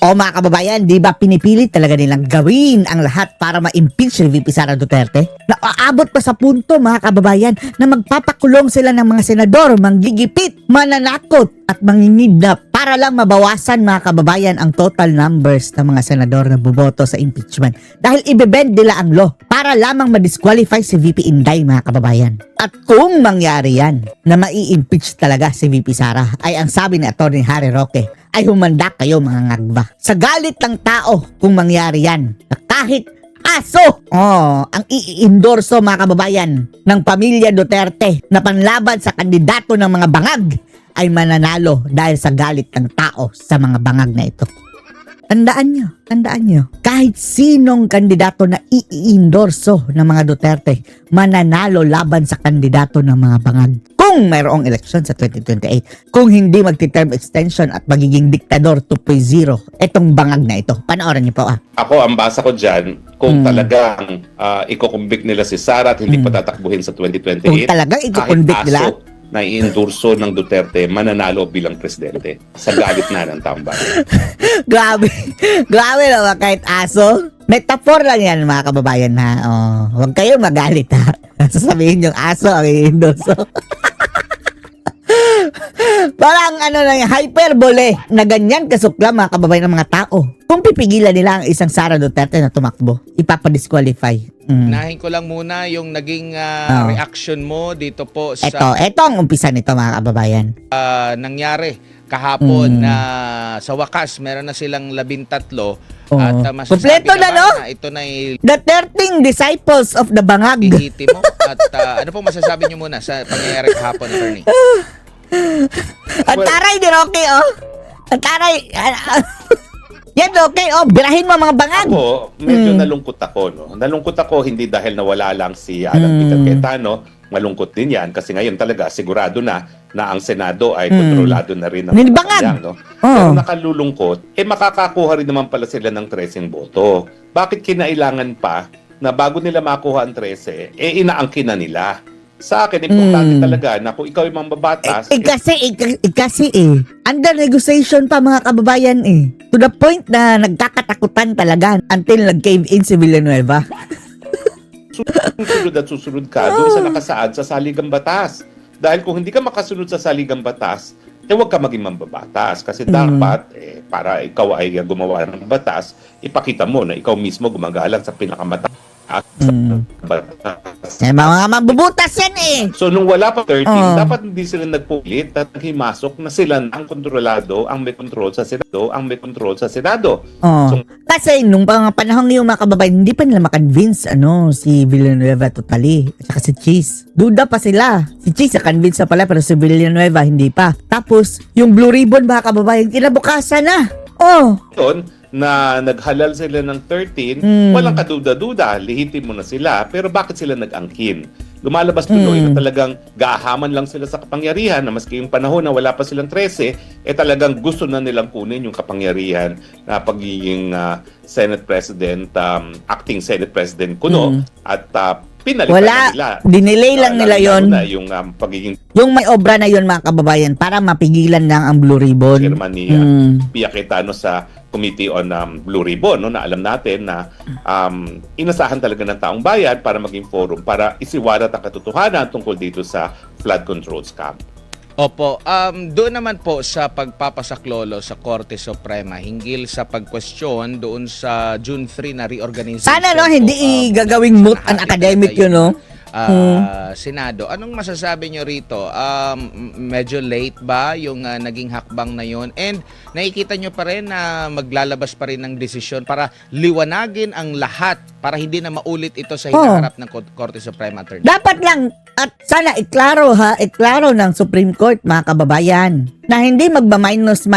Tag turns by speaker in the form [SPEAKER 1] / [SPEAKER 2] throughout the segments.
[SPEAKER 1] O mga kababayan, di ba pinipilit talaga nilang gawin ang lahat para ma-impeach si VP Sara Duterte? Naaabot pa sa punto mga kababayan na magpapakulong sila ng mga senador, manggigipit, mananakot at mangingidnap para lang mabawasan mga kababayan ang total numbers ng mga senador na buboto sa impeachment. Dahil ibebend nila ang law para lamang ma-disqualify si VP Inday mga kababayan. At kung mangyari yan na mai-impeach talaga si VP Sara, ay ang sabi ni Atty. Harry Roque, ay humanda kayo mga ngagba. Sa galit ng tao kung mangyari yan, na kahit aso ang i-endorso mga kababayan ng pamilya Duterte na panlaban sa kandidato ng mga bangag ay mananalo dahil sa galit ng tao sa mga bangag na ito. Tandaan nyo, kahit sinong kandidato na i-endorso ng mga Duterte, mananalo laban sa kandidato ng mga bangag. Kung mayroong eleksyon sa 2028, kung hindi magti-term extension at magiging diktador 2.0, itong bangag na ito. Panoorin niyo po
[SPEAKER 2] Ako, ang basa ko dyan, kung talagang ikukumbik nila si Sara at hindi patatakbuhin sa 2028,
[SPEAKER 1] Kung talagang ikukumbik nila,
[SPEAKER 2] na i-endorso ng Duterte, mananalo bilang presidente sa galit na ng taong bayan.
[SPEAKER 1] grabe naman kahit aso. Metaphor lang yan mga kababayan ha. Huwag kayong magalit ha. Sasabihin yung aso ang i-endorso. Parang lang, hyperbole na ganyan kasukla mga kababayan ng mga tao. Kung pipigilan nila ang isang Sara Duterte na tumakbo, ipapadisqualify.
[SPEAKER 3] Nahin ko lang muna yung naging reaction mo dito po sa
[SPEAKER 1] Ito ang umpisa nito mga kababayan.
[SPEAKER 3] nangyari kahapon na sa wakas meron na silang 13 at masasabi
[SPEAKER 1] Kompleto na,
[SPEAKER 3] naman
[SPEAKER 1] no?
[SPEAKER 3] na ito na
[SPEAKER 1] The 13 disciples of the bangag.
[SPEAKER 3] ihiti mo at ano po masasabi nyo muna sa pangyayari kahapon, attorney?
[SPEAKER 1] Ang taray ni Rocky, Ang taray. Yan, okay, birahin mo mga bangag.
[SPEAKER 2] Ako, medyo nalungkot ako. No? Nalungkot ako hindi dahil nawala lang si Alan Peter Cayetano. Malungkot din yan kasi ngayon talaga sigurado na ang Senado ay kontrolado na rin ng
[SPEAKER 1] Nilbangag.
[SPEAKER 2] no? Pero nakalulungkot, makakakuha rin naman pala sila ng 13 boto. Bakit kinailangan pa na bago nila makuha ang 13, inaangkin na nila? Sa akin, importante talaga na kung ikaw yung mambabatas...
[SPEAKER 1] Kasi under negotiation pa mga kababayan To the point na nagkakatakutan talaga until nag-cave in si Villanueva.
[SPEAKER 2] susunod at susunod ka doon sa nakasaad sa saligang batas. Dahil kung hindi ka makasunod sa saligang batas, huwag ka maging mambabatas. Kasi dapat, para ikaw ay gumawa ng batas, ipakita mo na ikaw mismo gumagalang sa pinakamataas batas.
[SPEAKER 1] Mga mabubutas yan
[SPEAKER 2] So, nung wala pa 13, dapat hindi sila nagpulit at naghimasok na sila ang kontrolado, ang may control sa Senado, So,
[SPEAKER 1] kasi nung panahon yung mga kababayan, hindi pa nila makonvince si Villanueva totally. At saka si Cheese. Duda pa sila. Si Cheese na-convince na pala pero si Villanueva hindi pa. Tapos, yung Blue Ribbon mga kababayan, kinabukasan na.
[SPEAKER 2] Yun, na naghalal sila ng 13, walang kaduda-duda, lihitin mo na sila. Pero bakit sila nag-angkin? Lumalabas tuloy na talagang gahaman lang sila sa kapangyarihan na maski yung panahon na wala pa silang 13, talagang gusto na nilang kunin yung kapangyarihan na pagiging Senate President, acting Senate President kuno at pinalitan na nila.
[SPEAKER 1] Dinelay lang nila yon.
[SPEAKER 2] Yung pagiging
[SPEAKER 1] yung may obra na yon mga kababayan para mapigilan lang ang Blue Ribbon.
[SPEAKER 2] chairman ni Pia Cayetano sa Committee on Blue Ribbon, no, na alam natin na inasahan talaga ng taong bayan para maging forum para isiwalat ang katotohanan tungkol dito sa flood control scam.
[SPEAKER 3] Opo, doon naman po sa pagpapasaklolo sa Korte Suprema hinggil sa pagkwestiyon doon sa June 3 na reorganization.
[SPEAKER 1] Sana hindi gagawing moot an academic yun, no?
[SPEAKER 3] Senado. Anong masasabi nyo rito? Medyo late ba yung naging hakbang na yon? And nakikita nyo pa rin na maglalabas pa rin ng desisyon para liwanagin ang lahat para hindi na maulit ito sa hinaharap ng Korte Suprema, Attorney?
[SPEAKER 1] Dapat lang at sana iklaro ng Supreme Court mga kababayan na hindi magba-minus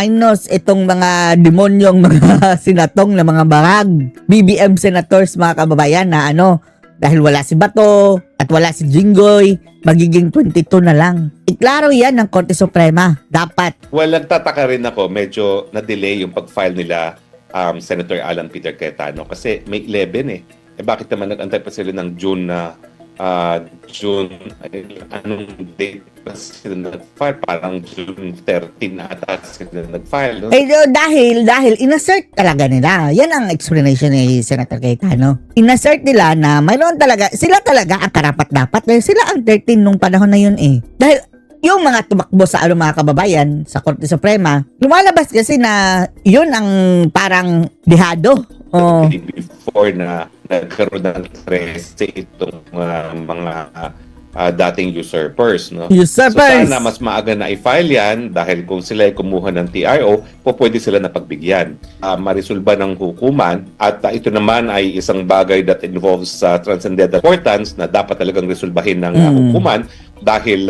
[SPEAKER 1] itong mga demonyong mga senatong na mga barag, BBM senators mga kababayan na dahil wala si Bato at wala si Jinggoy, magiging 22 na lang. Iklaro yan ng Korte Suprema. Dapat.
[SPEAKER 2] Well, nagtataka rin ako, medyo na-delay yung pag-file nila Senator Alan Peter Cayetano kasi may 11 bakit naman nag-antay pa sila ng June June, anong date ba sila nag-file? Parang June 13 ata sila nag-file. No?
[SPEAKER 1] Dahil inassert talaga nila. Yan ang explanation ni Senator Cayetano. Inassert nila na mayroon talaga, sila talaga ang karapat-dapat. Dahil sila ang 13 nung panahon na yun eh. Dahil yung mga tumakbo sa mga kababayan sa Korte Suprema, lumalabas kasi na yun ang parang dehado. Oh.
[SPEAKER 2] Before na nagkaroon ng 13 itong mga dating usurpers. No?
[SPEAKER 1] Usurpers!
[SPEAKER 2] So sana mas maaga na i-file yan dahil kung sila ay kumuha ng TRO, pwede sila na pagbigyan. Marisolba ng hukuman at ito naman ay isang bagay that involves transcendental importance na dapat talagang resolbahin ng hukuman dahil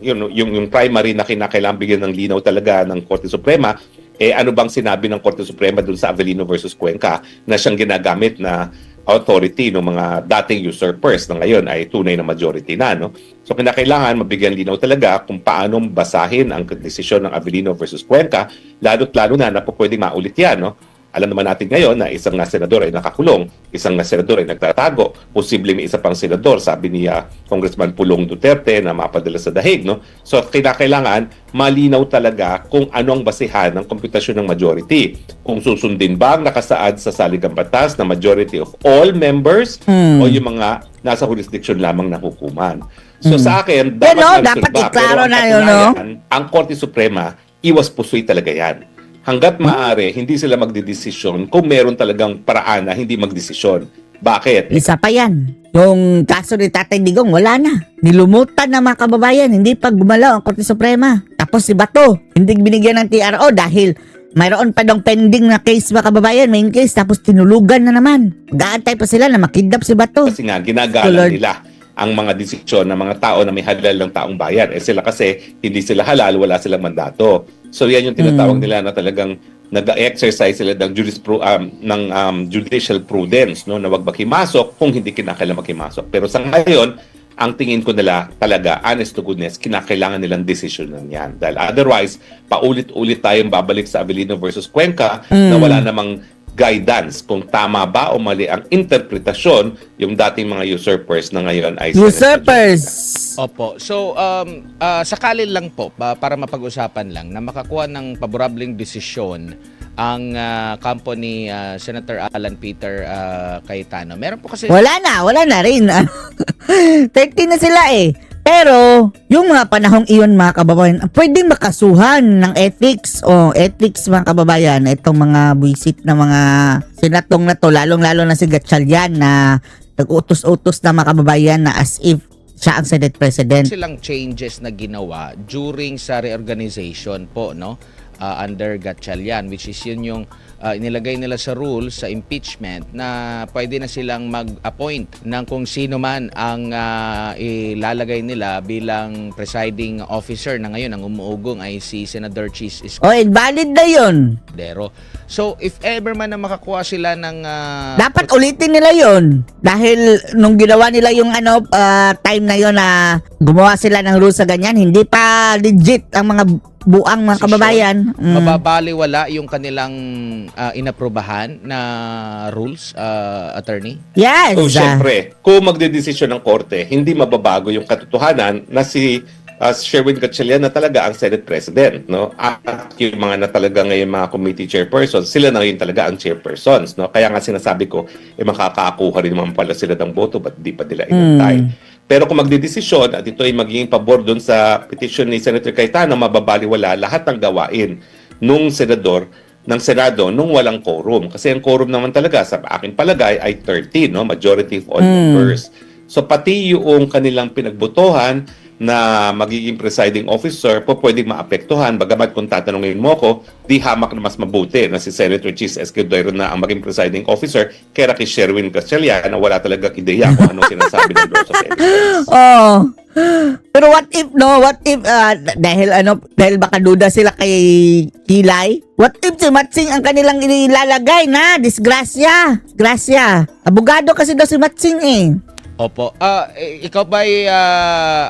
[SPEAKER 2] yung primary na kinakailangan bigyan ng linaw talaga ng Korte Suprema, ano bang sinabi ng Korte Suprema dun sa Avellino versus Cuenca na siyang ginagamit na authority ng mga dating usurpers na ngayon ay tunay na majority na. No? So kinakailangan mabigyan linaw talaga kung paano basahin ang desisyon ng Avellino versus Cuenca, lalo't-lalo na pwedeng maulit yan. No? Alam naman natin ngayon na isang senador ay nakakulong, isang senador ay nagtatago, posibleng may isa pang senador, sabi ni Congressman Pulong Duterte na mapadala sa dahig. No? So kinakailangan malinaw talaga kung ano ang basihan ng komputasyon ng majority. Kung susundin ba ang nakasaad sa saligang batas na majority of all members o yung mga nasa jurisdiction lamang ng hukuman. So sa akin,
[SPEAKER 1] dapat iklaro na yun, no?
[SPEAKER 2] Ang Korte Suprema, iwas pusoy talaga yan. Hanggat maaari, hindi sila magdidesisyon kung meron talagang paraan na hindi magdesisyon. Bakit?
[SPEAKER 1] Isa pa yan. Yung kaso ni Tatay Digong, wala na. Nilumutan ng mga kababayan, hindi pa gumalaw ang Korte Suprema. Tapos si Bato, hindi binigyan ng TRO dahil mayroon pa daw pending na case mga kababayan, main case, tapos tinulugan na naman. Gaantay pa sila na makidnap si Bato.
[SPEAKER 2] Kasi nga, ginagalang nila ang mga desisyon ng mga tao na may halal ng taong bayan. Sila kasi, hindi sila halal, wala silang mandato. So yan yung tinatawag nila na talagang nag-exercise sila ng judicial prudence, no, na wag makimasok kung hindi kinakailangan makimasok. Pero sa ngayon, ang tingin ko nila talaga, honest to goodness, kinakailangan nilang desisyonan yan. Dahil otherwise, paulit-ulit tayong babalik sa Avellino versus Cuenca na wala namang guidance kung tama ba o mali ang interpretasyon yung dating mga usurpers na ngayon ay
[SPEAKER 1] usurpers.
[SPEAKER 3] Opo. So, sakalin lang po, para mapag-usapan lang, na makakuha ng paborableng desisyon ang kampo ni Senator Alan Peter Cayetano. Meron po kasi...
[SPEAKER 1] Wala na rin. 13 na sila eh. Pero, yung mga panahong iyon mga kababayan, pwedeng makasuhan ng ethics mga kababayan. Itong mga buwisit na mga senatong na to, lalong-lalo na si Gatchalian na nag-utos-utos na mga kababayan na as if siya ang Senate President.
[SPEAKER 3] Silang changes na ginawa during sa reorganization po, no? Under Gatchalian, which is yun yung inilagay nila sa rules sa impeachment na pwede na silang mag-appoint ng kung sino man ang ilalagay nila bilang presiding officer na ngayon ang umuugong ay si Senator Chis
[SPEAKER 1] invalid na yun.
[SPEAKER 3] Escudero. So if ever man na makakuha sila ng
[SPEAKER 1] dapat ulitin nila yun dahil nung ginawa nila yung time na yun na gumawa sila ng rules sa ganyan, hindi pa legit ang mga buang mga kababayan.
[SPEAKER 3] Mababaliwala yung kanilang inaprubahan na rules, attorney?
[SPEAKER 1] Yes.
[SPEAKER 2] So, syempre, kung magdedesisyon ng korte, hindi mababago yung katotohanan na si Sherwin Gatchalian na talaga ang Senate President, no? At yung mga na talaga ngayon mga committee chairpersons, sila na rin talaga ang chairpersons, no? Kaya nga sinasabi ko, makakakuha rin naman pala sila ng boto, ba't di pa nila inantay? Pero kung magdedesisyon at ito ay magiging pabor doon sa petition ni Senator Cayetano, mababaliwala lahat ng gawain nung senador ng Senado nung walang quorum. Kasi ang quorum naman talaga sa aking palagay ay 13, no? Majority of all members. So pati yung kanilang pinagbotohan na magiging presiding officer pwedeng maapektuhan. Bagamat kung tatanungin mo ko, di hamak na mas mabuti na si Senator Chis Escudero na ang maging presiding officer kaya kay Sherwin Gatchalian na wala talagang ideya kung anong sinasabi ng rules of evidence.
[SPEAKER 1] Pero what if dahil baka duda sila kay Kilay, what if si Matsing ang kanilang inilalagay na disgrasya? Abogado kasi daw si Matsing eh.
[SPEAKER 3] Opo. Ikaw ba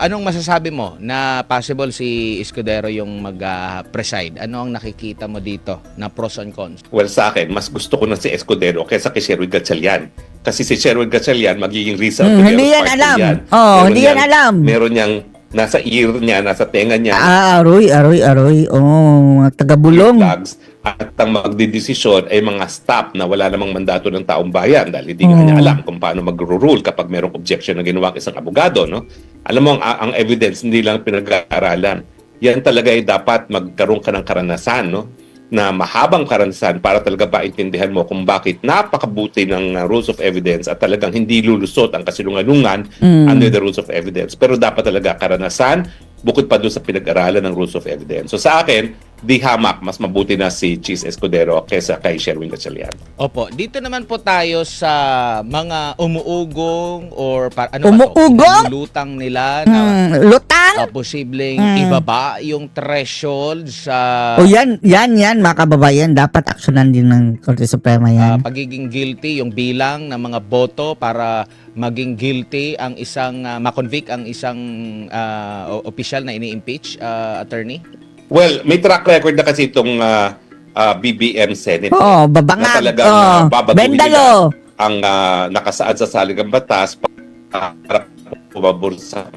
[SPEAKER 3] anong masasabi mo na possible si Escudero yung mag-preside? Ano ang nakikita mo dito na pros and cons?
[SPEAKER 2] Well, sa akin, mas gusto ko na si Escudero kaysa kay Sherwin Gatchalian. Kasi si Sherwin Gatchalian, magiging Risa
[SPEAKER 1] hindi yan
[SPEAKER 2] partner
[SPEAKER 1] alam.
[SPEAKER 2] yan.
[SPEAKER 1] Oh,
[SPEAKER 2] Meron
[SPEAKER 1] hindi yan
[SPEAKER 2] niyang-
[SPEAKER 1] alam.
[SPEAKER 2] Meron niyang nasa ear niya, nasa tenga niya,
[SPEAKER 1] Aroy. Oh, mga taga-bulong.
[SPEAKER 2] flags, at ang magdidesisyon ay mga staff na wala namang mandato ng taong bayan dahil hindi nga niya alam kung paano mag-rule kapag merong objection na ginawa isang abogado, no? Alam mo, ang evidence hindi lang pinag-aaralan. Yan talaga ay dapat magkaroon ka ng karanasan, no? Na mahabang karanasan para talaga paintindihan mo kung bakit napakabuti ng rules of evidence at talagang hindi lulusot ang kasinungalingan under the rules of evidence. Pero dapat talaga karanasan bukod pa doon sa pinag-aralan ng rules of evidence. So sa akin, di hamak, mas mabuti na si Cheese Escudero kaysa kay Sherwin Gatchalian.
[SPEAKER 3] Opo, dito naman po tayo sa mga umuugong or
[SPEAKER 1] Umuugong?
[SPEAKER 3] lutang nila na
[SPEAKER 1] Lutang?
[SPEAKER 3] posibleng ibaba yung threshold sa
[SPEAKER 1] O yan, mga kababayan, dapat aksyonan din ng Korte Suprema yan.
[SPEAKER 3] pagiging guilty, yung bilang ng mga boto para maging guilty ang isang makonvict ang isang opisyal na ini-impeach, attorney?
[SPEAKER 2] Well, may track record na kasi itong BBM Senate.
[SPEAKER 1] Oo,
[SPEAKER 2] na
[SPEAKER 1] babangag.
[SPEAKER 2] talagang babaguhin
[SPEAKER 1] Bendalo.
[SPEAKER 2] nila ang nakasaad sa saligang batas para pumabor sa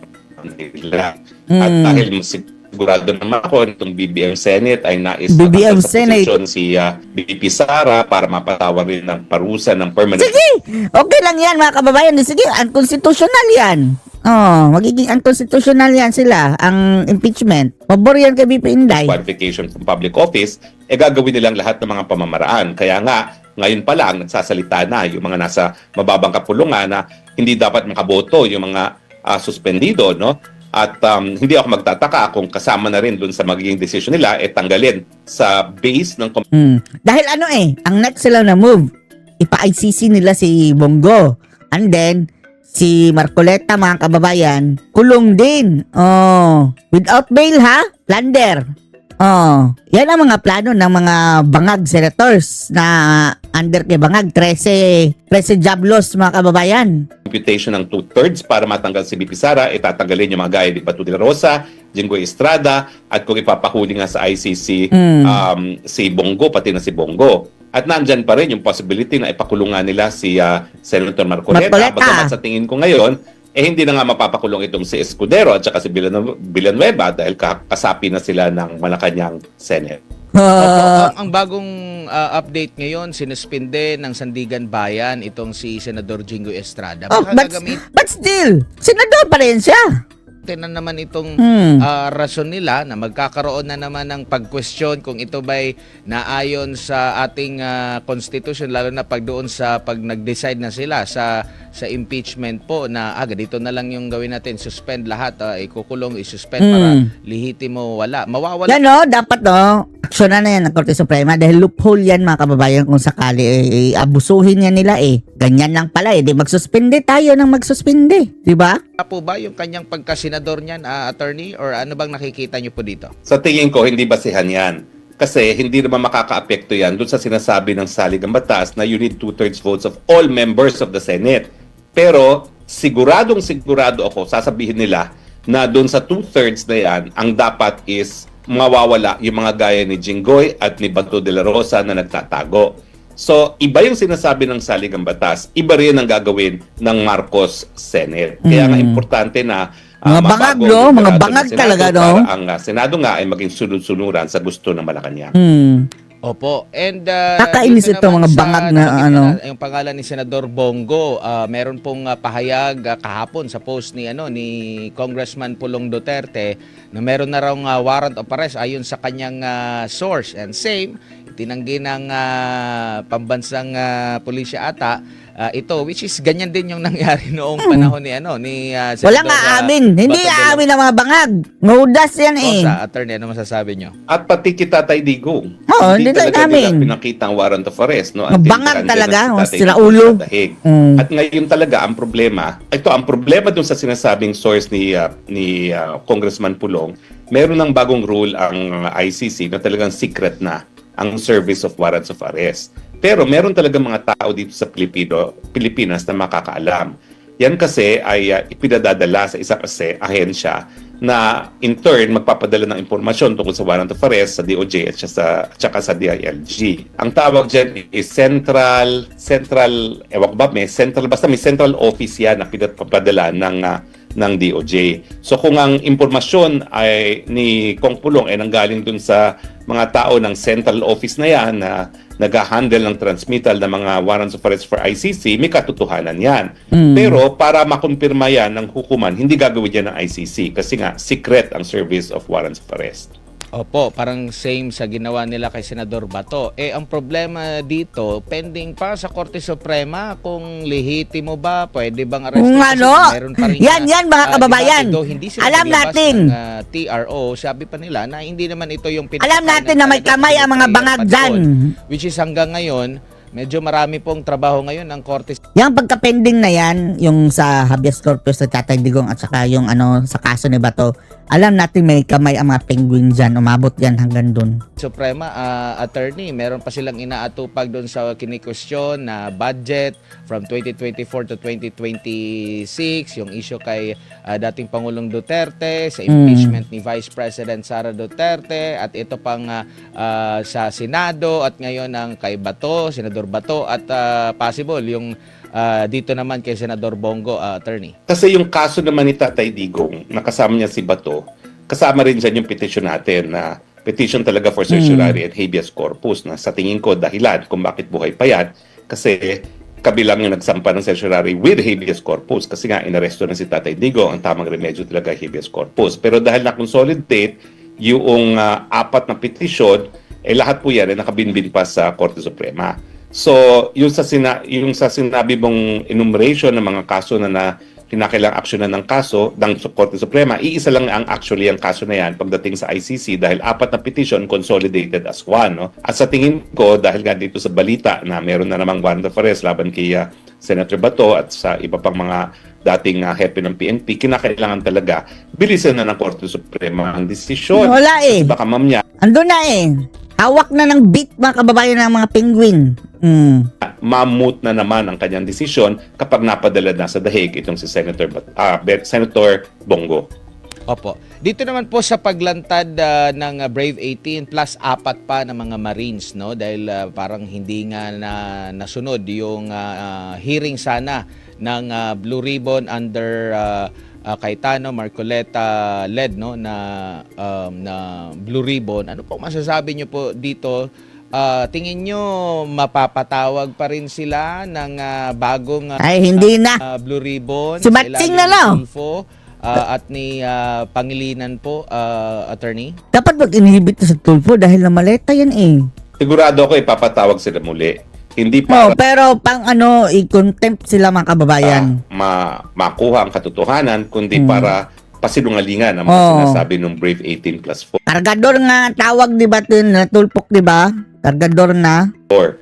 [SPEAKER 2] nila. At dahil sigurado naman ako itong BBM Senate ay nais
[SPEAKER 1] BBM
[SPEAKER 2] sa
[SPEAKER 1] Senate.
[SPEAKER 2] posisyon si BP Sara para mapatawag rin ng parusa ng permanent.
[SPEAKER 1] Sige, okay lang yan mga kababayan. Sige, unconstitutional yan. Oh, magiging unconstitutional yan sila, ang impeachment. Pabor yan kay BP Inday.
[SPEAKER 2] Qualification from public office, gagawin nilang lahat ng mga pamamaraan. Kaya nga, ngayon pa lang, nagsasalita na yung mga nasa mababang kapulungan na hindi dapat makaboto yung mga suspendido, no? At hindi ako magtataka kung kasama na rin dun sa magiging decision nila, tanggalin sa base ng
[SPEAKER 1] Dahil ang next sila na move, ipa-ICC nila si Bongo. And then, si Marcoleta, mga kababayan, kulong din. Oh, without bail ha? Plunder. Oh, yan ang mga plano ng mga bangag senators na under kay bangag 13 job loss, mga kababayan.
[SPEAKER 2] imputation ng 2/3 para matanggal si BP Sara, tatanggalin yung mga gaya ni Bato de la Rosa, Jinggoy Estrada, at kung ipapahuli nga sa ICC si Bongo, pati na si Bongo. At nandyan pa rin yung possibility na ipakulungan nila si Senator Marcoleta. Bagamat sa tingin ko ngayon, hindi na nga mapapakulong itong si Escudero at saka si Villanueva dahil kasapi na sila ng Malacanang Senate.
[SPEAKER 3] Ang bagong update ngayon, sinuspinde ng Sandigan Bayan itong si Senador Jinggoy Estrada.
[SPEAKER 1] But still, senador pa rin siya.
[SPEAKER 3] Na naman itong rason nila na magkakaroon na naman ng pag-question kung ito ba'y naayon sa ating constitution, lalo na pag doon sa pag nag-decide na sila sa impeachment po na dito na lang yung gawin natin, suspend lahat, ikukulong, isuspend para lihitimo mawawala.
[SPEAKER 1] Yan dapat aksyon na yan ng Korte Suprema dahil loophole yan, mga kababayan, kung sakali abusuhin yan nila ganyan lang pala di magsuspende tayo ng magsuspende, di ba?
[SPEAKER 3] Po ba yung kanyang pagkasenador niyan, attorney, or ano bang nakikita niyo po dito?
[SPEAKER 2] Sa tingin ko, hindi basihan yan. Kasi hindi naman makaka-apekto yan doon sa sinasabi ng saligang batas na you need 2/3 votes of all members of the Senate. Pero siguro ako, sasabihin nila na doon sa 2/3 na yan, ang dapat is mawawala yung mga gaya ni Jinggoy at ni Bato de la Rosa na nagtatago. So, iba yung sinasabi ng saligang batas, iba rin ang gagawin ng Marcos Senate. Kaya nga importante na
[SPEAKER 1] mga bangag, no? Mga bangag talaga, no?
[SPEAKER 2] Para ang Senado nga ay maging sunod-sunuran sa gusto ng Malacanang.
[SPEAKER 3] Opo. And
[SPEAKER 1] nakainis ito mga bangag na
[SPEAKER 3] yung pangalan ni Senador Bongo, meron pong pahayag kahapon sa post ni Congressman Pulong Duterte na meron na raw warrant of arrest ayon sa kanyang source, and same tinanggi ng pambansang pulisya ata ito, which is ganyan din yung nangyari noong panahon ni Senador.
[SPEAKER 1] Walang aamin. Hindi aamin ang mga bangag. Ngudas yan
[SPEAKER 3] Sa attorney, ano masasabi nyo?
[SPEAKER 2] At pati kita Tatay Digong.
[SPEAKER 1] Hindi talaga
[SPEAKER 2] nila pinakita ang warrant of arrest. No?
[SPEAKER 1] Bangag talaga. Sila ulo.
[SPEAKER 2] At ngayon talaga, ang problema dun sa sinasabing source ni Congressman Pulong, meron ng bagong rule ang ICC na talagang secret na ang service of warrants of arrest. Pero meron talaga mga tao dito sa Pilipinas na makakaalam. Yan kasi ay ipinadadala sa isa kasi ahensya na in turn magpapadala ng impormasyon tungkol sa warrant of arrest sa DOJ at saka sa DILG. Ang tawag dyan is central, ewan ko ba, basta may central office yan na pinapapadala ng DOJ. So kung ang impormasyon ay ni Kong Pulong ay nanggaling dun sa mga tao ng central office na yan na nag-handle ng transmittal ng mga warrants of arrest for ICC, may katotohanan yan. Pero para makumpirma yan ng hukuman, hindi gagawin yan ng ICC kasi nga secret ang service of warrants of arrest.
[SPEAKER 3] Opo, parang same sa ginawa nila kay Senador Bato. Ang problema dito, pending pa sa Korte Suprema kung lehitimo ba, pwede bang arrestin?
[SPEAKER 1] Kung
[SPEAKER 3] Kasi
[SPEAKER 1] ano,
[SPEAKER 3] meron pa rin
[SPEAKER 1] yan mga kababayan.
[SPEAKER 3] hindi sila
[SPEAKER 1] Alam
[SPEAKER 3] naglabas
[SPEAKER 1] natin.
[SPEAKER 3] ng, TRO, sabi pa nila na hindi naman ito yung
[SPEAKER 1] Alam natin na may kamay ang mga bangag dyan.
[SPEAKER 3] Which is hanggang ngayon, medyo marami pong trabaho ngayon ang Korte.
[SPEAKER 1] Yung pagka-pending na yan, yung sa habeas corpus sa Tatay Digong at saka yung sa kaso ni Bato, alam natin may kamay ang mga penguin dyan. Umabot yan hanggang dun.
[SPEAKER 3] Suprema attorney, meron pa silang inaatupag doon sa kinikwestiyon na budget from 2024 to 2026, yung issue kay dating Pangulong Duterte, sa impeachment ni Vice President Sara Duterte, at ito pang sa Senado, at ngayon ang kay Bato, Senador Bato, at possible yung dito naman kay Senador Bongo, attorney.
[SPEAKER 2] Kasi yung kaso naman ni Tatay Digong, nakasama niya si Bato, kasama rin dyan yung petition natin na petition talaga for certiorari and habeas corpus na sa tingin ko dahilan kung bakit buhay pa yan kasi kabilang yung nagsampa ng certiorari with habeas corpus kasi nga inaresto na si Tatay Digong, ang tamang remedyo talaga habeas corpus. Pero dahil na-consolidate yung apat na petition, lahat po yan ay nakabinbin pa sa Korte Suprema. So, yung sa sinabi mong enumeration ng mga kaso na kinakailangang aksyonan ng kaso ng Korte Suprema, iisa lang ang actually ang kaso na yan pagdating sa ICC dahil apat na petition consolidated as one. No? At sa tingin ko, dahil nga dito sa balita na meron na namang warrant of arrest laban kay Senator Bato at sa iba pang mga dating hepe ng PNP, kinakailangan talaga bilisan na ng Korte Suprema ang desisyon.
[SPEAKER 1] Wala
[SPEAKER 2] Kasi baka mamaya
[SPEAKER 1] Andun na hawak na ng beat mga kababayan ng mga penguin.
[SPEAKER 2] mamut na naman ang kanyang desisyon kapag napadala na sa dahig itong si Senator Bongo.
[SPEAKER 3] Opo. Dito naman po sa paglantad ng Brave 18 plus apat pa na mga Marines, no? Dahil parang hindi nga nasunod yung hearing sana ng Blue Ribbon under Cayetano Marcoleta led, no, na Blue Ribbon. Ano po masasabi niyo po dito? Tingin nyo mapapatawag pa rin sila ng bagong
[SPEAKER 1] Ay, hindi na.
[SPEAKER 3] Blue Ribbon?
[SPEAKER 1] Si Matsing na lang.
[SPEAKER 3] At ni Pangilinan po, attorney?
[SPEAKER 1] Dapat mag-inhibit na sa Tulfo dahil na maleta yan
[SPEAKER 2] Sigurado ako ipapatawag sila muli. Hindi para
[SPEAKER 1] pero pang i-contempt sila mga kababayan.
[SPEAKER 2] makuha ang katotohanan, kundi para pasinungalingan ang mga sinasabi ng Brave 18 plus 4.
[SPEAKER 1] Kargador nga tawag, di ba, na tulpok, di ba? Kargador na.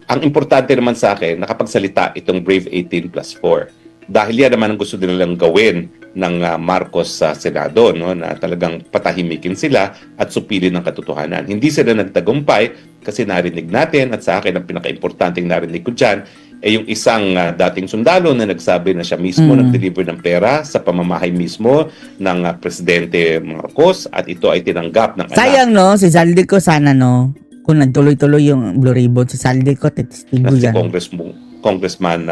[SPEAKER 2] Ang importante naman sa akin, nakapagsalita itong Brave 18 plus 4. Dahil yan naman ang gusto nilang gawin ng Marcos sa Senado, no, na talagang patahimikin sila at supilin ng katotohanan. Hindi sila nagtagumpay kasi narinig natin, at sa akin ang pinaka-importanting narinig ko dyan ay yung isang dating sundalo na nagsabi na siya mismo nag-deliver ng pera sa pamamahay mismo ng Presidente Marcos at ito ay tinanggap ng anak.
[SPEAKER 1] Sayang, no? Si Zaldico sana, no? Kung nagtuloy-tuloy yung Blue Ribbon, si Zaldico, testigo
[SPEAKER 2] Si
[SPEAKER 1] yan.
[SPEAKER 2] Congressman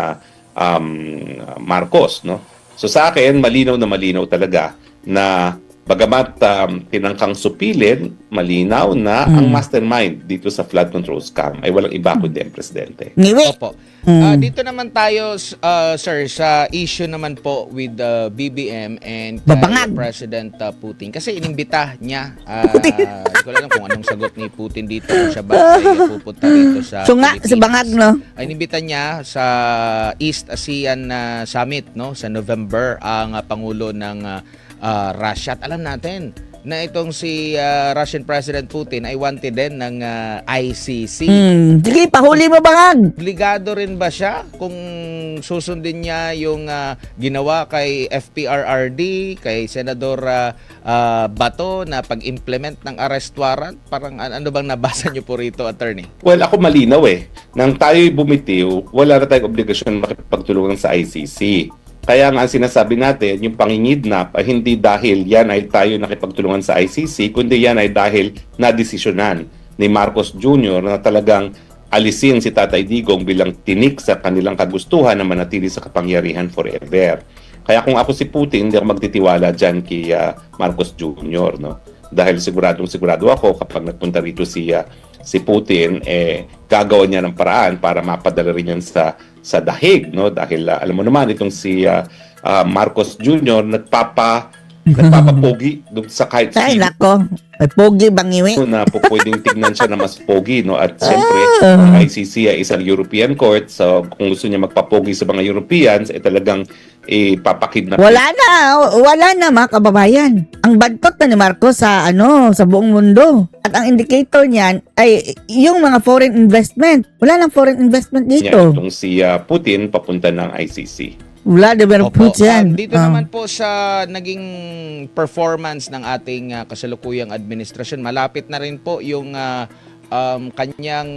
[SPEAKER 2] Marcos, no? So sa akin, malinaw na malinaw talaga na bagamat tinangkang supilin, malinaw na ang mastermind dito sa flood control scam ay walang iba kundi ang presidente.
[SPEAKER 1] Niwi!
[SPEAKER 3] Opo. Dito naman tayo, sir, sa issue naman po with BBM and
[SPEAKER 1] Babangag.
[SPEAKER 3] President Putin. Kasi inimbita niya. Hindi ko alam kung anong sagot ni Putin dito. Kung siya ba ay pupunta dito sa
[SPEAKER 1] So nga,
[SPEAKER 3] Philippines.
[SPEAKER 1] sa bangag, no?
[SPEAKER 3] Inimbita niya sa East ASEAN Summit, no, sa November, ang Pangulo ng Russia. At alam natin na itong si Russian President Putin ay wanted din ng ICC.
[SPEAKER 1] Sige, pahuli mo bangag!
[SPEAKER 3] Obligado rin ba siya kung susundin niya yung ginawa kay FPRRD, kay Senador Bato na pag-implement ng arrest warrant? Parang ano bang nabasa niyo po rito, attorney?
[SPEAKER 2] Well, ako malinaw nang tayo'y bumitiw, wala na tayong obligasyon makipagtulungan sa ICC. Kaya nga ang sinasabi natin, yung pangingidnap ay hindi dahil yan ay tayo nakipagtulungan sa ICC, kundi yan ay dahil nadesisyonan ni Marcos Jr. na talagang alisin si Tatay Digong bilang tinik sa kanilang kagustuhan na manatili sa kapangyarihan forever. Kaya kung ako si Putin, hindi ako magtitiwala dyan kay Marcos Jr. No? Dahil sigurado ako kapag nagpunta rito si Putin, gagawa niya ng paraan para mapadala rin yan sa dahig, no? Dahil alam mo naman itong si Marcos Jr. nagpapapogi doon sa kahit
[SPEAKER 1] Ay,
[SPEAKER 2] sino
[SPEAKER 1] nako. May pogi bang iwi?
[SPEAKER 2] na pwedeng tignan siya na mas pogi, no? At siyempre, ang ICC ay isang European court, so kung gusto niya magpapogi sa mga Europeans, talagang ipapakidnap.
[SPEAKER 1] Wala na mga kababayan. Ang bantot na ni Marcos sa buong mundo. At ang indicator niyan ay yung mga foreign investment. Wala nang foreign investment
[SPEAKER 2] niya
[SPEAKER 1] dito.
[SPEAKER 2] itong si Putin papunta ng ICC.
[SPEAKER 1] Vladimir
[SPEAKER 3] Opo.
[SPEAKER 1] Putin.
[SPEAKER 3] Dito naman po sa naging performance ng ating kasalukuyang administrasyon, malapit na rin po yung kanyang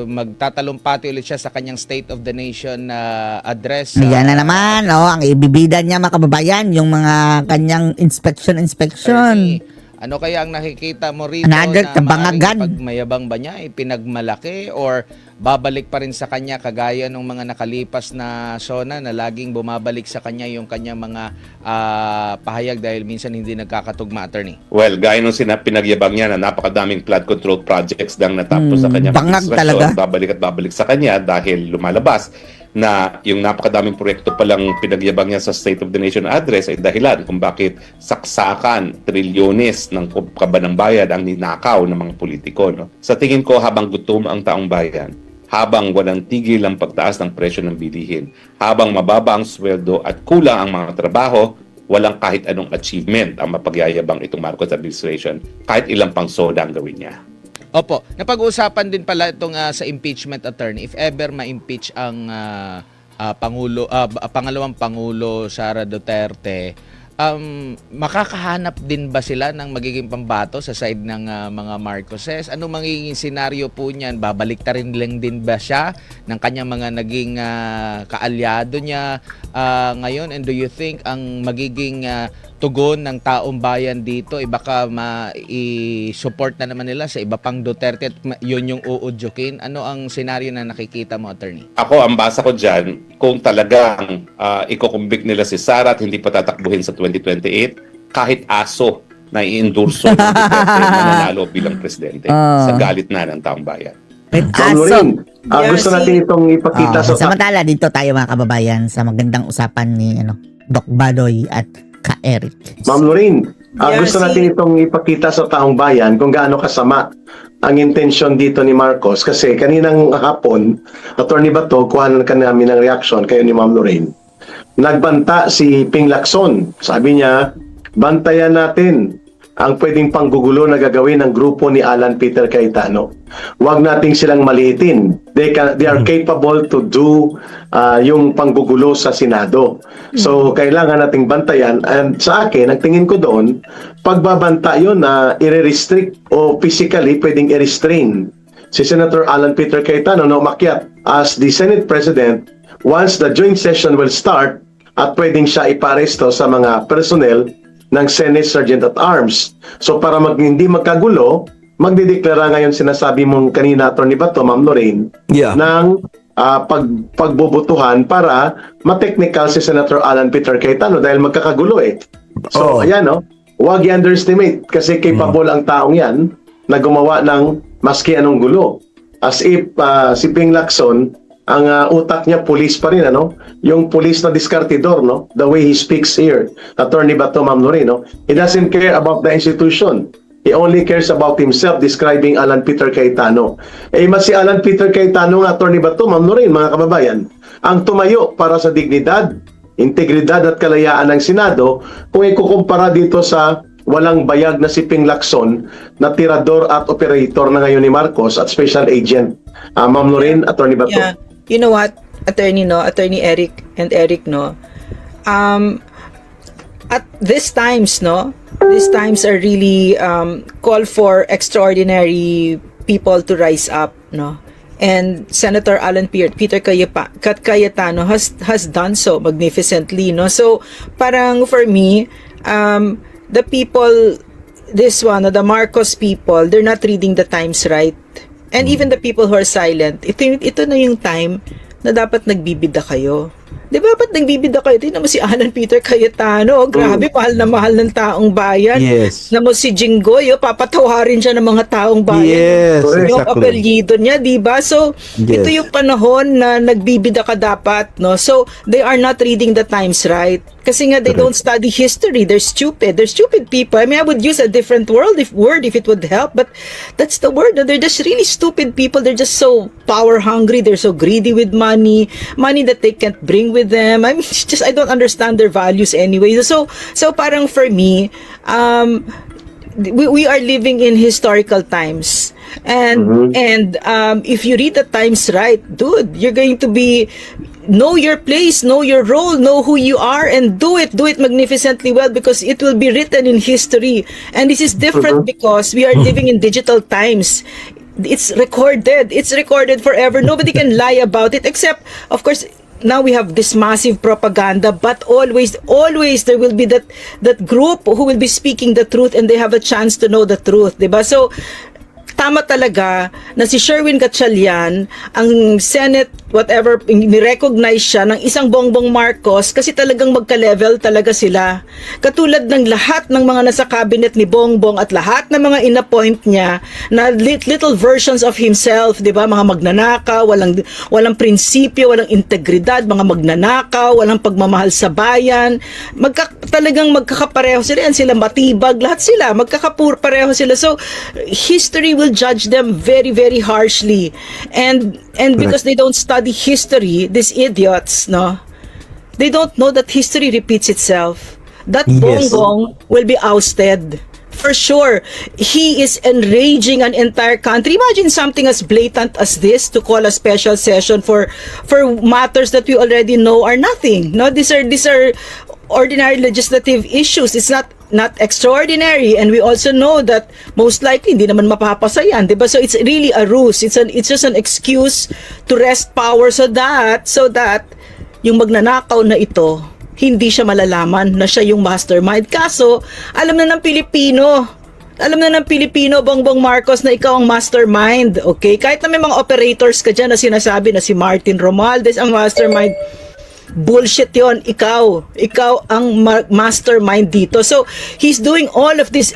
[SPEAKER 3] magtatalumpati ulit siya sa kanyang State of the Nation address.
[SPEAKER 1] Yan na naman, ang ibibida niya mga kababayan, yung mga kanyang inspection.
[SPEAKER 3] Attorney, ano kaya ang nakikita mo rito
[SPEAKER 1] Another
[SPEAKER 3] na
[SPEAKER 1] kabangagan.
[SPEAKER 3] maaaring pagmayabang ba niya, pinagmalaki, or babalik pa rin sa kanya kagaya ng mga nakalipas na SONA na laging bumabalik sa kanya yung kanyang mga pahayag dahil minsan hindi nagkakatugma, attorney?
[SPEAKER 2] Well, gaya nung pinagyabang niya na napakadaming flood control projects lang natapos sa kanyang
[SPEAKER 1] bangag
[SPEAKER 2] administrasyon,
[SPEAKER 1] talaga.
[SPEAKER 2] babalik at babalik sa kanya dahil lumalabas na yung napakadaming proyekto palang pinagyabang niya sa State of the Nation address ay dahilan kung bakit saksakan, trilyones ng kaba ng bayad ang ninakaw ng mga politiko. No? Sa tingin ko, habang gutom ang taong bayan, habang walang tigil ang pagtaas ng presyo ng bilihin, habang mababa ang sweldo at kulang ang mga trabaho, walang kahit anong achievement ang mapagyayabang itong Marcos administration, kahit ilang pang soda ang gawin niya.
[SPEAKER 3] Opo, napag-uusapan din pala itong sa impeachment, attorney. If ever ma-impeach ang pangalawang Pangulo Sara Duterte, makakahanap din ba sila ng magiging pambato sa side ng mga Marcoses? Ano magiging senaryo po niyan? Babalik ta rin lang din ba siya ng kanyang mga naging kaalyado niya ngayon? And do you think ang magiging tugon ng taong bayan dito baka i-support na naman nila sa iba pang Duterte at yun yung uudyokin? Ano ang senaryo na nakikita mo, attorney?
[SPEAKER 2] Ako, ang basa ko dyan, kung talagang ikukumbik nila si Sara at hindi pa tatakbuhin sa 2028, kahit aso na i-endorso ng Duterte mananalo bilang presidente sa galit na ng taong bayan.
[SPEAKER 1] With
[SPEAKER 4] Ma'am
[SPEAKER 1] aso.
[SPEAKER 4] Lorraine, gusto natin itong ipakita sa
[SPEAKER 1] Samantala dito tayo mga kababayan sa magandang usapan ni Doc Badoy at Ka Eric.
[SPEAKER 4] Ma'am Lorraine, gusto natin itong ipakita sa taong bayan kung gaano kasama ang intensyon dito ni Marcos. Kasi kaninang hapon, Attorney Bato, kuhanan ka namin ng reaction kayo ni Ma'am Lorraine. Nagbanta si Ping Lacson. Sabi niya, bantayan natin ang pwedeng panggugulo na gagawin ng grupo ni Alan Peter Cayetano. Huwag nating silang maliitin. They are capable to do yung panggugulo sa Senado. So, kailangan nating bantayan. And sa akin, ang tingin ko doon, pagbabanta yun na i-restrict o physically pwedeng i-restrain si Senator Alan Peter Cayetano na umakyat as the Senate President once the joint session will start at pwedeng siya iparesto sa mga personnel ng Senate Sergeant at Arms. So para hindi magkagulo, magdideklara ngayon sinasabi mong kanina, Atty. Bato, Ma'am Lorraine, ng pagbobotohan para ma-technical si Senator Alan Peter Cayetano dahil magkakagulo eh. So ayan huwag i-underestimate kasi capable ang taong yan na gumawa ng maski anong gulo. As if si Ping Lacson, ang utak niya police pa rin, yung police na diskartidor, the way he speaks here, Attorney Bato, Ma'am Lorraine, he doesn't care about the institution. He only cares about himself, describing Alan Peter Cayetano. Mas si Alan Peter Cayetano nga, Attorney Bato, Ma'am Lorraine, mga kababayan, ang tumayo para sa dignidad, integridad at kalayaan ng Senado, kung ikukumpara dito sa walang bayag na si Ping Lacson na tirador at operator na ngayon ni Marcos at special agent. Ma'am Lorraine, Attorney Bato.
[SPEAKER 5] Yeah. You know what, Attorney Eric and Eric, at these times, these times are really call for extraordinary people to rise up, and Senator Peter Cayetano has done so magnificently, no? So parang for me, the people, the Marcos people, they're not reading the times right. And even the people who are silent, ito na yung time na dapat nagbibida kayo. Di ba, ba't nagbibida kayo? Tingnan mo si Alan Peter Cayetano. Grabe, mahal na mahal ng taong bayan.
[SPEAKER 6] Yes.
[SPEAKER 5] Na mo si Jinggoy, papatawarin siya ng mga taong bayan.
[SPEAKER 6] Yes,
[SPEAKER 5] Yung
[SPEAKER 6] exactly.
[SPEAKER 5] apelyido niya, di ba? So,
[SPEAKER 6] Yes.
[SPEAKER 5] ito yung panahon na nagbibida ka dapat, no? So, they are not reading the times right. Kasi nga, they don't study history. They're stupid. They're stupid people. I mean, I would use a different word if it would help, but that's the word. They're just really stupid people. They're just so power hungry. They're so greedy with money that they can't bring with them. I mean, it's just, I don't understand their values anyway. So parang for me, we are living in historical times, and if you read the times right, dude, you're going to be know your place, know your role, know who you are, and do it magnificently well, because it will be written in history. And this is different because we are living in digital times. It's recorded forever. Nobody can lie about it, except, of course, now we have this massive propaganda, but always there will be that group who will be speaking the truth, and they have a chance to know the truth, diba? So tama talaga na si Sherwin Gatchalian, ang Senate, whatever, ni-recognize siya ng isang Bongbong Marcos kasi talagang magka-level talaga sila. Katulad ng lahat ng mga nasa cabinet ni Bongbong at lahat ng mga in-appoint niya na little versions of himself, di ba? Mga magnanakaw, walang prinsipyo, walang integridad, mga magnanakaw, walang pagmamahal sa bayan. Talagang magkakapareho sila, yan sila matibag, lahat sila, magkakapareho sila. So, history will judge them very, very harshly. And because they don't study history, these idiots, no, they don't know that history repeats itself. That
[SPEAKER 6] Yes.
[SPEAKER 5] Bongbong will be ousted. For sure. He is enraging an entire country. Imagine something as blatant as this, to call a special session for matters that we already know are nothing. No, these are ordinary legislative issues. It's not extraordinary, and we also know that most likely hindi naman mapapasa yan, diba? So it's really a ruse. It's just an excuse to wrest power so that yung magnanakaw na ito, hindi siya malalaman na siya yung mastermind. Kaso alam na ng Pilipino, Bongbong Marcos, na ikaw ang mastermind, okay? Kahit na may mga operators ka dyan na sinasabi na si Martin Romualdez ang mastermind, bullshit yon. Ikaw ang mastermind dito. So he's doing all of this.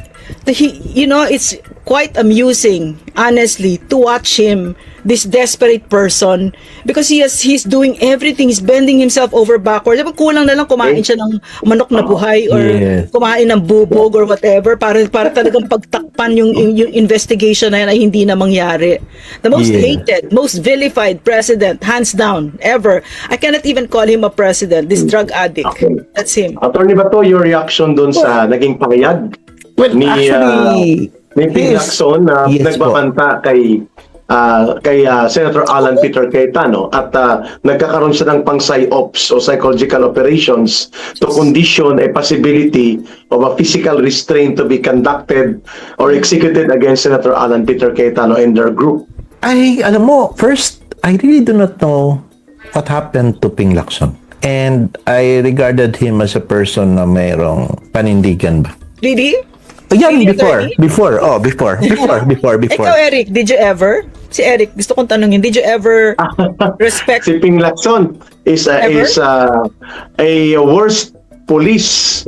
[SPEAKER 5] It's quite amusing, honestly, to watch him, this desperate person, because he's doing everything. He's bending himself over backwards. Diba, kulang na lang kumain siya ng manok na buhay, or
[SPEAKER 6] Yes.
[SPEAKER 5] kumain ng bubog or whatever, para talagang pagtakpan yung investigation na yan ay hindi na mangyari. The most
[SPEAKER 6] Yeah.
[SPEAKER 5] hated, most vilified president, hands down, ever. I cannot even call him a president. This drug addict.
[SPEAKER 4] Okay.
[SPEAKER 5] That's him.
[SPEAKER 4] Attorney Bato, your reaction doon sa naging pahayag
[SPEAKER 6] Well,
[SPEAKER 4] ni
[SPEAKER 6] actually,
[SPEAKER 4] Ping
[SPEAKER 6] yes.
[SPEAKER 4] Lacson na
[SPEAKER 6] Yes po.
[SPEAKER 4] nagbabanta kay Senator Alan Peter Cayetano, at nagkakaroon siya ng pang-psyops o psychological operations to condition a possibility of a physical restraint to be conducted or executed against Senator Alan Peter Cayetano and their group.
[SPEAKER 6] Alam mo, first, I really do not know what happened to Ping Lacson. And I regarded him as a person na mayroong panindigan ba.
[SPEAKER 5] Really?
[SPEAKER 6] Yan,
[SPEAKER 5] Really,
[SPEAKER 6] before.
[SPEAKER 5] Ikaw, Eric, did you ever? Si Eric, gusto kong tanungin, did you ever respect?
[SPEAKER 4] Si Ping Lacson is a worst police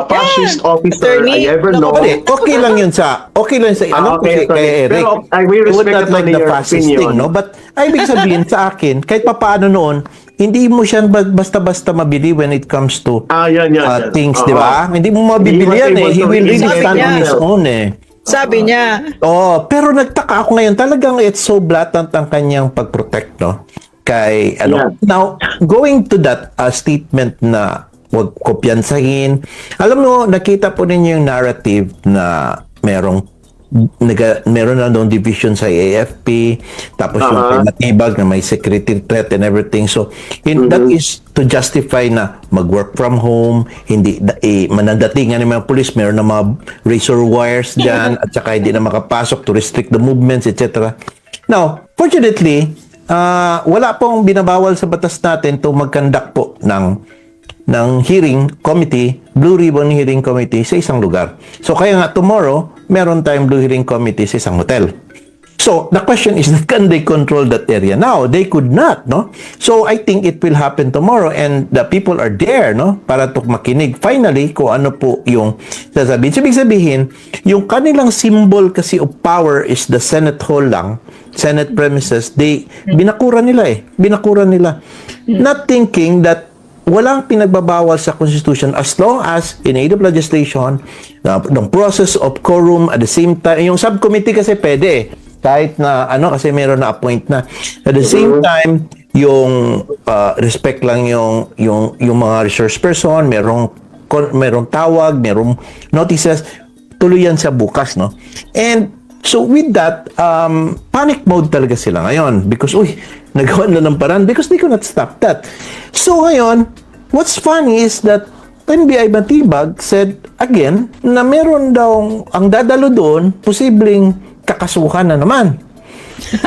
[SPEAKER 4] fascist officer
[SPEAKER 5] Attorney,
[SPEAKER 4] I ever know.
[SPEAKER 6] Okay lang yun sa ano
[SPEAKER 4] okay,
[SPEAKER 6] kay Eric.
[SPEAKER 4] Pero I will
[SPEAKER 6] I would
[SPEAKER 4] respect
[SPEAKER 6] not like the
[SPEAKER 4] your
[SPEAKER 6] fascist
[SPEAKER 4] opinion.
[SPEAKER 6] thing, no? But ay ibig sabihin sa akin, kahit papaano noon, hindi mo siya basta-basta mabili when it comes to
[SPEAKER 4] Yan.
[SPEAKER 6] things,
[SPEAKER 4] Oo.
[SPEAKER 6] di ba? Hindi mo mabibili
[SPEAKER 4] He was
[SPEAKER 6] yan eh.
[SPEAKER 4] able
[SPEAKER 6] He
[SPEAKER 4] to
[SPEAKER 6] will really
[SPEAKER 4] realize
[SPEAKER 6] stand on his
[SPEAKER 4] himself.
[SPEAKER 6] own eh.
[SPEAKER 5] Sabi niya,
[SPEAKER 6] Pero nagtaka ako ngayon, talagang it's so blatant ang kanyang pag-protect, no? Kay,
[SPEAKER 4] Yeah.
[SPEAKER 6] Now, going to that statement na huwag kopyansahin, alam mo, nakita po ninyo yung narrative na meron na doon division sa AFP, tapos yung kay Matibag na may security threat and everything. So, that is to justify na mag-work from home, hindi manandatingan ng mga police, meron na mga razor wires dyan, at saka hindi na makapasok to restrict the movements, etc. Now, fortunately, wala pong binabawal sa batas natin to mag-conduct po ng hearing committee, Blue Ribbon Hearing Committee sa isang lugar. So kaya nga tomorrow, meron tayong Blue Hearing Committee sa isang hotel. So the question is, can they control that area now? They could not, no? So I think it will happen tomorrow and the people are there, no? Para to makinig finally kung ano po yung sasabihin. So, ibig sabihin, yung kanilang symbol kasi of power is the Senate Hall lang, Senate premises, binakura nila. Not thinking that walang pinagbabawal sa Constitution as long as in aid of legislation, the process of quorum at the same time, yung subcommittee kasi pwede kahit na kasi meron na appoint na. At the same time, yung respect lang yung mga resource person, merong tawag, merong notices, tuloy yan sa bukas, no? And so with that, panic mode talaga sila ngayon because, nagawa na ng paraan because they could not stop that. So ngayon, what's funny is that NBI Matibag said again na meron daw ang dadalo doon, posibleng kakasuhan na naman.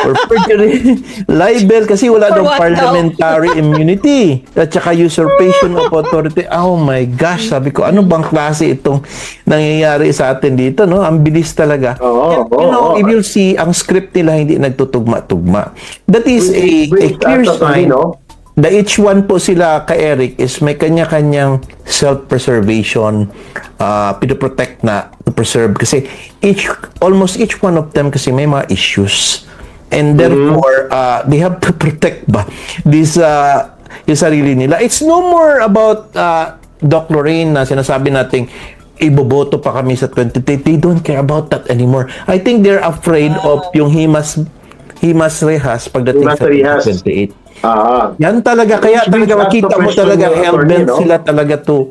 [SPEAKER 6] Or perjury, libel kasi wala daw parliamentary immunity at saka usurpation of authority. Oh my gosh, sabi ko, ano bang klase itong nangyayari sa atin dito, no? Ang bilis talaga. If you'll see, ang script nila hindi nagtutugma-tugma. That is a clear sign, no? The each one po sila Eric is may kanya-kanyang self-preservation, pinoprotect na to preserve kasi almost each one of them kasi may mga issues and therefore they have to protect this yung sarili nila. It's no more about Doc Lorraine na sinasabi nating iboboto pa kami sa 2030. They don't care about that anymore. I think they're afraid of yung Himas Rehas pagdating sa 2028. Yan talaga, kaya talaga makita mo talaga hell-bent sila talaga to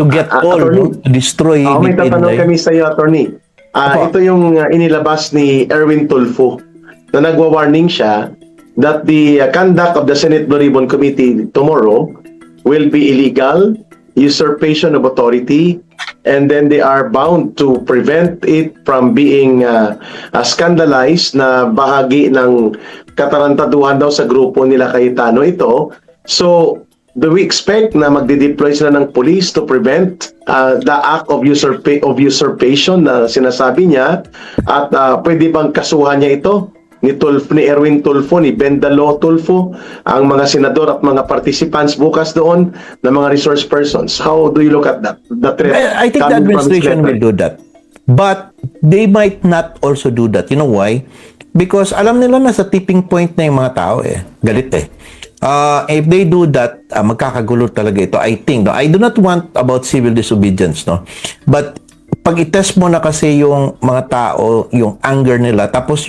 [SPEAKER 6] get all, no? To destroy.
[SPEAKER 4] May tatanong kami sa iyo, attorney. Ito yung inilabas ni Erwin Tulfo na nagwa-warning siya that the conduct of the Senate Blue Ribbon Committee tomorrow will be illegal, usurpation of authority, and then they are bound to prevent it from being scandalized na bahagi ng katarantaduhan daw sa grupo nila Cayetano ito. So, do we expect na magde-deploy sila ng police to prevent the act of usurpation na sinasabi niya? At pwede bang kasuhan niya ito? Ni Erwin Tulfo, ni Bendalo Tulfo, ang mga senador at mga participants bukas doon na mga resource persons. How do you look at that?
[SPEAKER 6] I think the administration will do that. But they might not also do that. You know why? Because alam nila na sa tipping point na yung mga tao galit if they do that, magkakagulo talaga ito. I think, no? I do not want about civil disobedience, no? But pag i-test mo na kasi yung mga tao, yung anger nila, tapos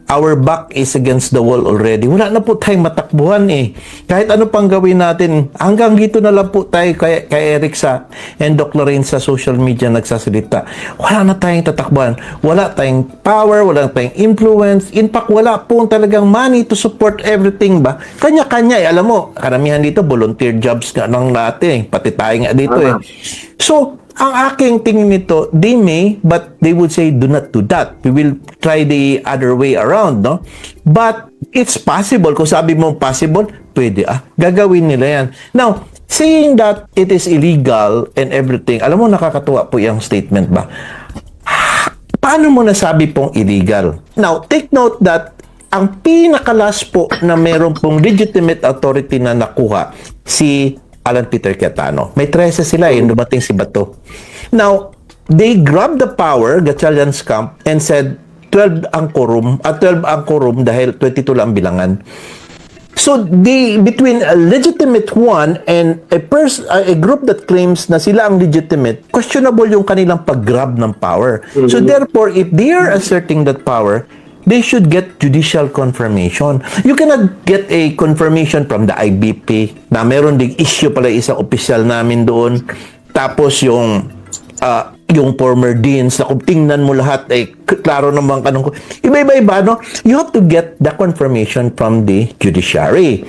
[SPEAKER 6] our back is against the wall already. Wala na po tayong matakbuhan Kahit ano pang gawin natin, hanggang dito na lang po tayo kay Eric and Doc Lorraine sa social media nagsasalita. Wala na tayong tatakbuhan. Wala tayong power, wala tayong influence. In fact, wala po talagang money to support everything ba? Kanya-kanya Alam mo, karamihan dito, volunteer jobs nga lang natin Pati tayo nga dito So, ang aking tingin nito, they may, but they would say, do not do that. We will try the other way around, no? But it's possible. Kung sabi mo possible, pwede Gagawin nila yan. Now, saying that it is illegal and everything, alam mo, nakakatuwa po yung statement ba? Paano mo nasabi pong illegal? Now, take note that ang pinakalas po na meron pong legitimate authority na nakuha, si Alan Peter Cayetano. May 13 sila dumating si Bato. Now, they grabbed the power, Gatchalian's camp, and said 12 ang quorum, 12 ang quorum dahil 22 lang bilangan. So, between a legitimate one and a group that claims na sila ang legitimate, questionable yung kanilang pag-grab ng power. So, therefore, if they are asserting that power, they should get judicial confirmation. You cannot get a confirmation from the IBP na meron ding issue pala isang opisyal namin doon. Tapos yung former deans na kung tingnan mo lahat klaro naman kanong iba-iba no? You have to get the confirmation from the judiciary.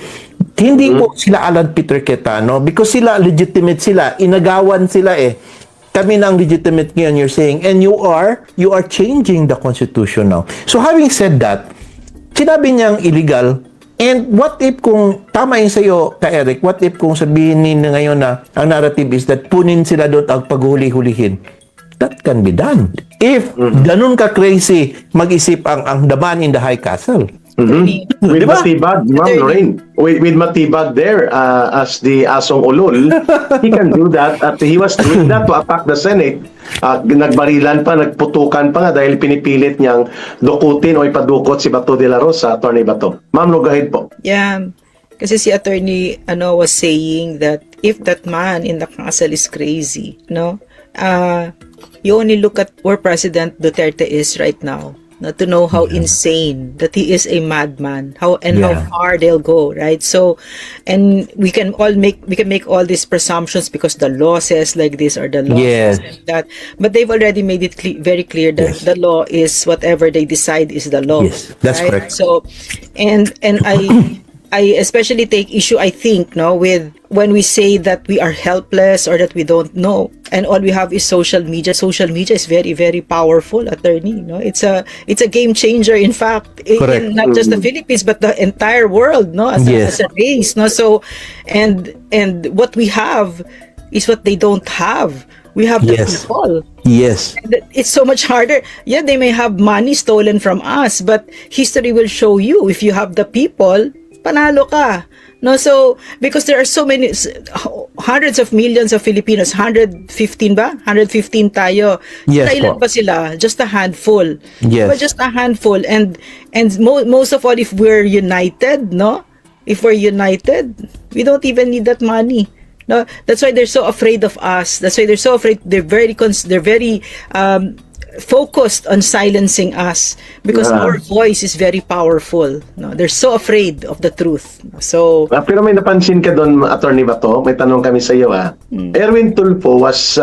[SPEAKER 6] Hindi po sila Alan Peter Cayetano because sila legitimate sila, inagawan sila kami na ang legitimate ngayon, you're saying, and you are changing the Constitution now. So having said that, sinabi niyang illegal. And what if kung tama yun sa'yo, ka Eric, what if kung sabihin nila ngayon na ang narrative is that punin sila doon at paghuli-hulihin? That can be done. If ganun ka crazy mag-isip ang the man in the high castle.
[SPEAKER 4] With
[SPEAKER 6] Diba?
[SPEAKER 4] Matibag, Ma'am Lorraine, with Matibag there as the asong ulol, he can do that. At he was doing that to attack the Senate. Nagbarilan pa, nagputukan pa nga dahil pinipilit niyang dukutin o ipadukot si Bato de la Rosa, Attorney Bato. Ma'am, go ahead po.
[SPEAKER 5] Yeah. Kasi si attorney was saying that if that man in the castle is crazy, you only look at where President Duterte is right now, to know how insane that he is a madman, how far they'll go, right? So, and we can make all these presumptions because the law says like this or the law says like that, but they've already made it very clear that the law is whatever they decide is the law.
[SPEAKER 6] Yes, that's
[SPEAKER 5] right?
[SPEAKER 6] correct.
[SPEAKER 5] So, and I especially take issue, I think, with when we say that we are helpless or that we don't know, and all we have is social media. Social media is very, very powerful, attorney. It's a game changer. In fact,
[SPEAKER 6] Correct.
[SPEAKER 5] in not just the Philippines but the entire world. As a race. So, and what we have is what they don't have. We have the people.
[SPEAKER 6] Yes.
[SPEAKER 5] It's so much harder. Yeah, they may have money stolen from us, but history will show you if you have the people, panalo ka. So because there are so many hundreds of millions of Filipinos, 115 ba? 115 tayo.
[SPEAKER 6] Yes,
[SPEAKER 5] Kailan
[SPEAKER 6] po.
[SPEAKER 5] pa sila? Just a handful.
[SPEAKER 6] Yes.
[SPEAKER 5] But just a handful, and most of all, if we're united, if we're united, we don't even need that money. That's why they're so afraid of us. That's why they're so afraid. They're very focused on silencing us because our voice is very powerful. They're so afraid of the truth. So,
[SPEAKER 4] Pero may napansin ka doon, Attorney Bato, may tanong kami sa iyo. Erwin Tulfo was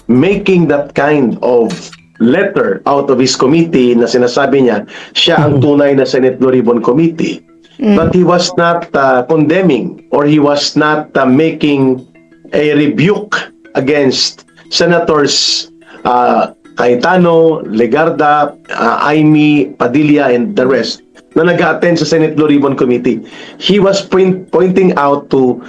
[SPEAKER 4] making that kind of letter out of his committee na sinasabi niya, siya ang tunay na Senate Blue Ribbon Committee. But he was not condemning or he was not making a rebuke against Senators Cayetano, Legarda, Aimee, Padilla, and the rest na nag-attend sa Senate Blue Ribbon Committee. He was pointing out to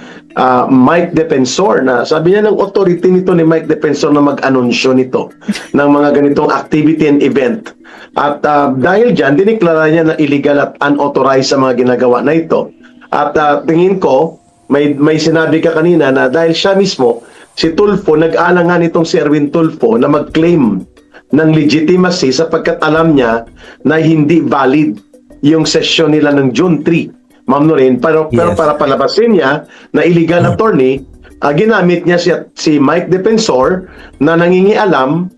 [SPEAKER 4] Mike Defensor na sabi niya ng authority nito ni Mike Defensor na mag-anunsyo nito ng mga ganitong activity and event. At dahil dyan, diniklara niya na illegal at unauthorized sa mga ginagawa na ito. At tingin ko, may sinabi ka kanina na dahil siya mismo, si Tulfo, nag-alangan itong si Erwin Tulfo na mag-claim ng legitimacy sapagkat alam niya na hindi valid yung session nila ng June 3. Ma'am Lorraine, pero para palabasin niya na illegal attorney, ginamit niya si Mike Defensor na nangingialam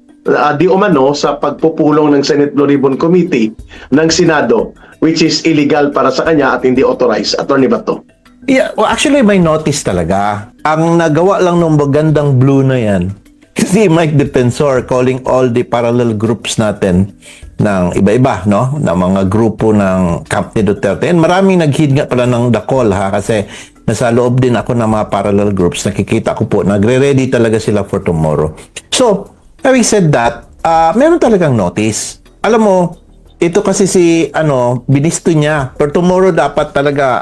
[SPEAKER 4] di umano sa pagpupulong ng Senate Blue Ribbon Committee ng Senado, which is illegal para sa kanya at hindi authorized. Attorney Bato.
[SPEAKER 6] Yeah, well, actually may notice talaga. Ang nagawa lang ng magandang blue na yan, si Mike Defensor calling all the parallel groups natin ng iba-iba, na mga grupo ng Camp ni Duterte. And maraming nag-heed nga pala ng the call, kasi nasa loob din ako ng mga parallel groups. Nakikita ko po, nagre-ready talaga sila for tomorrow. So, having said that, meron talagang notice. Alam mo, ito kasi binisto niya. Pero tomorrow dapat talaga,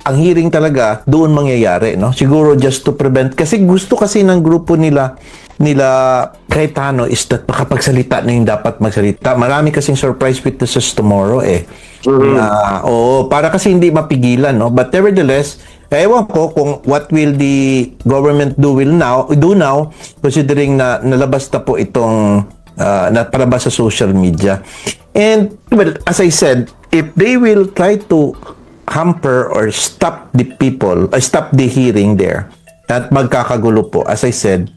[SPEAKER 6] ang hearing talaga, doon mangyayari, Siguro just to prevent. Kasi gusto kasi ng grupo nila Cayetano is that makapagsalita na yung dapat magsalita. Marami kasing surprise witnesses tomorrow, para kasi hindi mapigilan, But nevertheless, ewan ko kung what will the government do now, considering na nalabas na po itong napalabas sa social media. And, well, as I said, if they will try to hamper or stop the hearing there, at magkakagulo po, as I said,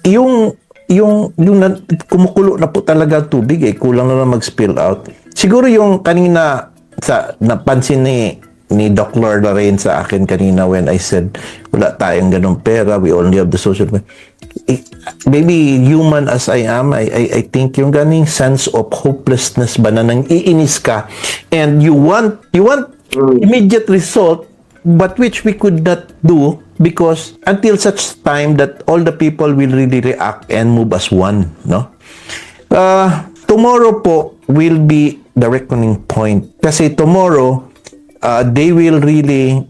[SPEAKER 6] yung kumukulo na po talaga tubig, kulang na lang mag-spill out. Siguro yung kanina, napansin ni Doc Lorraine sa akin kanina when I said, wala tayong ganong pera, we only have the social media. Maybe human as I am, I think yung ganing sense of hopelessness ba na nang iinis ka and you want immediate result but which we could not do because until such time that all the people will really react and move as one, Tomorrow po will be the reckoning point. Kasi tomorrow, they will really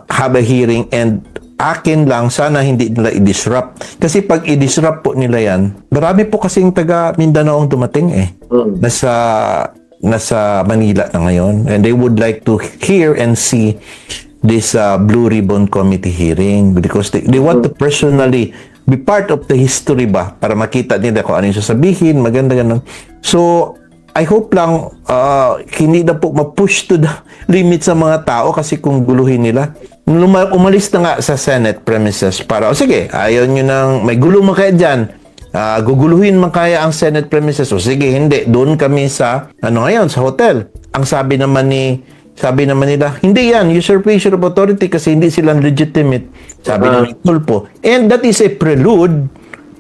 [SPEAKER 6] have a hearing, and akin lang, sana hindi nila i-disrupt. Kasi pag i-disrupt po nila yan, marami po kasing taga Mindanao ang dumating eh. Nasa Manila na ngayon. And they would like to hear and see this Blue Ribbon Committee hearing because they want to personally be part of the history ba para makita nila kung ano yung sasabihin, maganda ganun. So, I hope lang hindi na po ma-push to the limit sa mga tao kasi kung guluhin nila. Umalis na nga sa Senate premises para, sige, ayaw nyo nang may gulo man kaya dyan. Guguluhin man kaya ang Senate premises. O sige, hindi. Doon kami sa, ngayon, sa hotel. Ang sabi naman nila, hindi yan, usurpation of authority kasi hindi sila legitimate. Sabi ng Tulpo. And that is a prelude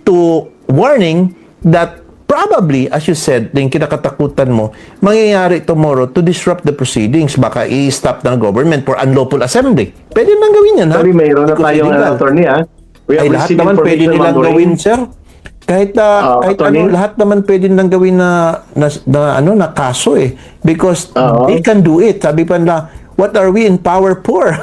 [SPEAKER 6] to warning that probably, as you said, yung kinakatakutan mo, mangyayari tomorrow to disrupt the proceedings. Baka i-stop ng government for unlawful assembly. Pwede nang gawin yan, ha?
[SPEAKER 4] Sorry, mayroon na tayong attorney, ha? We have
[SPEAKER 6] Ay, lahat
[SPEAKER 4] received
[SPEAKER 6] naman pwede
[SPEAKER 4] information,
[SPEAKER 6] nilang
[SPEAKER 4] Ma'am Lorraine.
[SPEAKER 6] gawin, sir. Kahit
[SPEAKER 4] attorney?
[SPEAKER 6] lahat naman pwede nilang gawin na kaso eh. Because they can do it. Sabi pa nila, what are we in power for?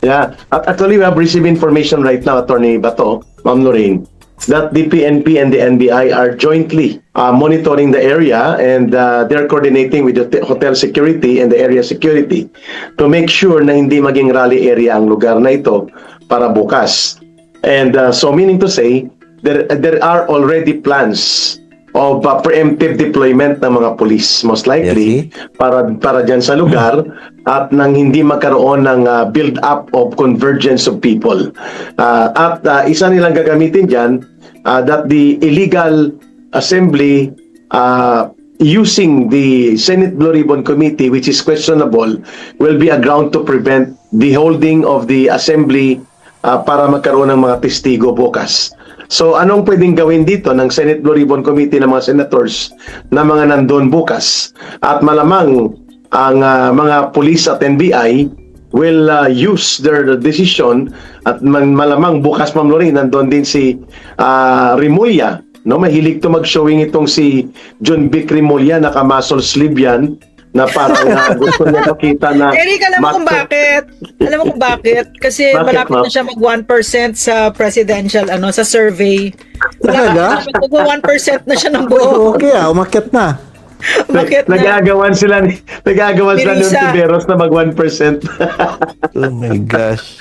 [SPEAKER 4] Yeah. Actually, we have received information right now, Attorney Bato, Ma'am Lorraine, that the PNP and the NBI are jointly monitoring the area, and they're coordinating with the hotel security and the area security to make sure na hindi maging rally area ang lugar na ito para bukas. And so meaning to say, there are already plans of preemptive deployment ng mga police, most likely, para dyan sa lugar at nang hindi magkaroon ng build-up of convergence of people. At isa nilang gagamitin dyan, that the illegal assembly using the Senate Blue Ribbon Committee, which is questionable, will be a ground to prevent the holding of the assembly para magkaroon ng mga testigo bukas. So anong pwedeng gawin dito ng Senate Blue Ribbon Committee ng mga senators na mga nandun bukas? At malamang ang mga police at NBI will use their decision, at malamang bukas, Ma'am Lorraine, nandun din si Rimulya. No, mahilig to mag-showing itong si John Vic Rimulya, naka-muscle sleeve yan, na parang gusto niya makita na...
[SPEAKER 5] Eric, alam mo kung bakit? Alam mo kung bakit? Kasi
[SPEAKER 4] Bakit,
[SPEAKER 5] malapit
[SPEAKER 4] ma'am?
[SPEAKER 5] na siya mag 1% sa presidential, sa survey.
[SPEAKER 6] Talaga?
[SPEAKER 5] Mag 1% na siya ng buo.
[SPEAKER 6] Okay, umakyat na.
[SPEAKER 5] Bakit na?
[SPEAKER 4] Nagagawan sila ni
[SPEAKER 5] Risa.
[SPEAKER 4] Tiberos na mag 1%.
[SPEAKER 6] Oh my gosh.